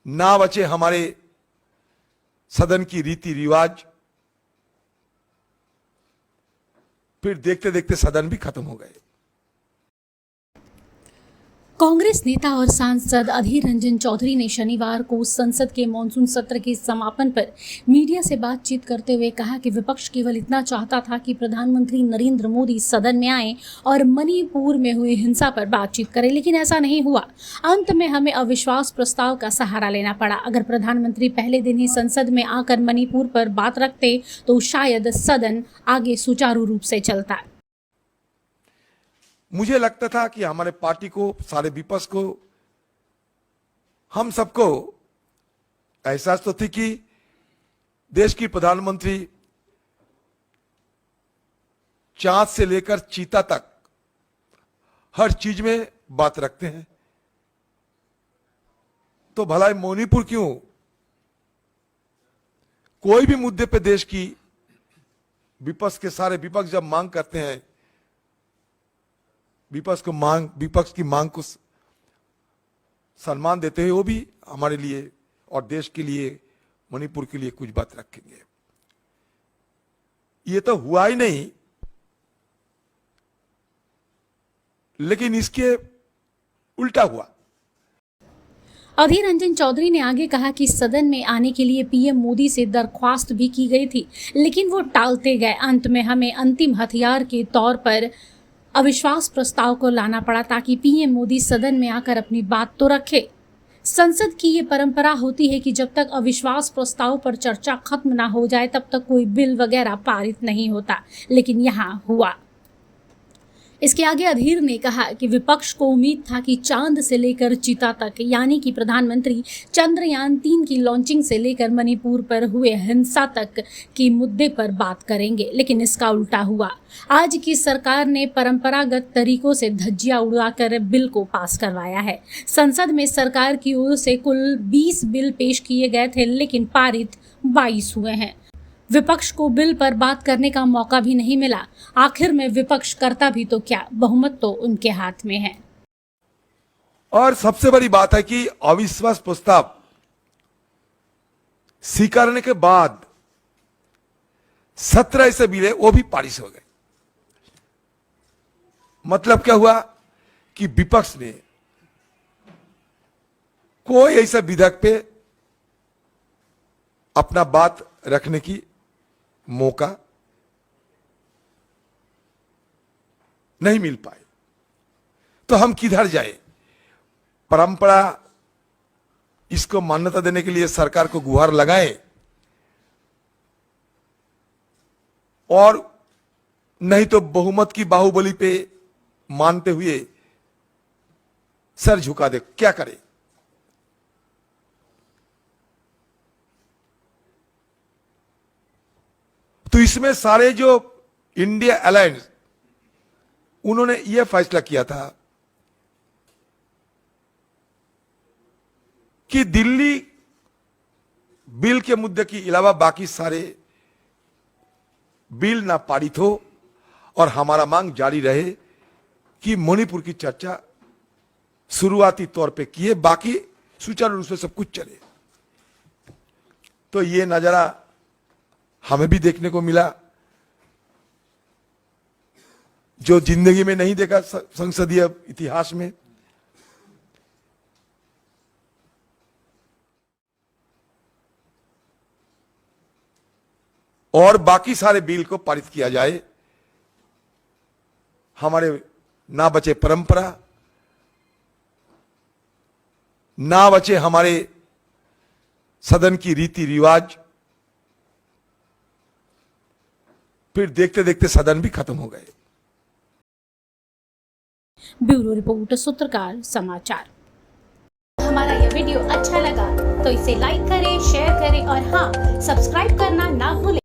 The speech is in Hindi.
ना बचे हमारे सदन की रीति रिवाज। फिर देखते देखते सदन भी खत्म हो गए। कांग्रेस नेता और सांसद अधीर रंजन चौधरी ने शनिवार को संसद के मॉनसून सत्र के समापन पर मीडिया से बातचीत करते हुए कहा कि विपक्ष केवल इतना चाहता था कि प्रधानमंत्री नरेंद्र मोदी सदन में आए और मणिपुर में हुई हिंसा पर बातचीत करें, लेकिन ऐसा नहीं हुआ। अंत में हमें अविश्वास प्रस्ताव का सहारा लेना पड़ा। अगर प्रधानमंत्री पहले दिन ही संसद में आकर मणिपुर पर बात रखते तो शायद सदन आगे सुचारू रूप से चलता। मुझे लगता था कि हमारे पार्टी को, सारे विपक्ष को, हम सबको एहसास तो थी कि देश की प्रधानमंत्री चांद से लेकर चीता तक हर चीज में बात रखते हैं, तो भला मणिपुर क्यों? कोई भी मुद्दे पे देश की विपक्ष के सारे विपक्ष जब मांग करते हैं, विपक्ष की मांग को सम्मान देते हुए वो भी हमारे लिए और देश के लिए, मणिपुर के लिए कुछ बात रखेंगे। ये तो हुआ ही नहीं, लेकिन इसके उल्टा हुआ। अधीर रंजन चौधरी ने आगे कहा कि सदन में आने के लिए पीएम मोदी से दरख्वास्त भी की गई थी, लेकिन वो टालते गए। अंत में हमें अंतिम हथियार के तौर पर अविश्वास प्रस्ताव को लाना पड़ा ताकि पीएम मोदी सदन में आकर अपनी बात तो रखे। संसद की ये परंपरा होती है कि जब तक अविश्वास प्रस्ताव पर चर्चा खत्म ना हो जाए तब तक कोई बिल वगैरह पारित नहीं होता, लेकिन यहाँ हुआ। इसके आगे अधीर ने कहा कि विपक्ष को उम्मीद था कि चांद से लेकर चीता तक, यानी कि प्रधानमंत्री चंद्रयान 3 की लॉन्चिंग से लेकर मणिपुर पर हुए हिंसा तक के मुद्दे पर बात करेंगे, लेकिन इसका उल्टा हुआ। आज की सरकार ने परंपरागत तरीकों से धज्जियां उड़ाकर बिल को पास करवाया है। संसद में सरकार की ओर से कुल 20 बिल पेश किए गए थे, लेकिन पारित 22 हुए हैं। विपक्ष को बिल पर बात करने का मौका भी नहीं मिला। आखिर में विपक्ष करता भी तो क्या, बहुमत तो उनके हाथ में है। और सबसे बड़ी बात है कि अविश्वास प्रस्ताव स्वीकारने के बाद 17 ऐसे बिल है वो भी पारित हो गए। मतलब क्या हुआ कि विपक्ष ने कोई ऐसा विधेयक पे अपना बात रखने की मौका नहीं मिल पाए, तो हम किधर जाए? परंपरा इसको मान्यता देने के लिए सरकार को गुहार लगाए और नहीं तो बहुमत की बाहुबली पे मानते हुए सर झुका दे। क्या करे? तो इसमें सारे जो इंडिया अलायंस, उन्होंने यह फैसला किया था कि दिल्ली बिल के मुद्दे के अलावा बाकी सारे बिल ना पारित हो और हमारा मांग जारी रहे कि मणिपुर की चर्चा शुरुआती तौर पे किए, बाकी सुचारू रूप से सब कुछ चले। तो ये नजारा हमें भी देखने को मिला जो जिंदगी में नहीं देखा संसदीय इतिहास में। और बाकी सारे बिल को पारित किया जाए। हमारे ना बचे परंपरा, ना बचे हमारे सदन की रीति रिवाज। फिर देखते देखते सदन भी खत्म हो गए। ब्यूरो रिपोर्ट, सूत्रकार समाचार। हमारा यह वीडियो अच्छा लगा तो इसे लाइक करें, शेयर करें और हाँ, सब्सक्राइब करना ना भूलें।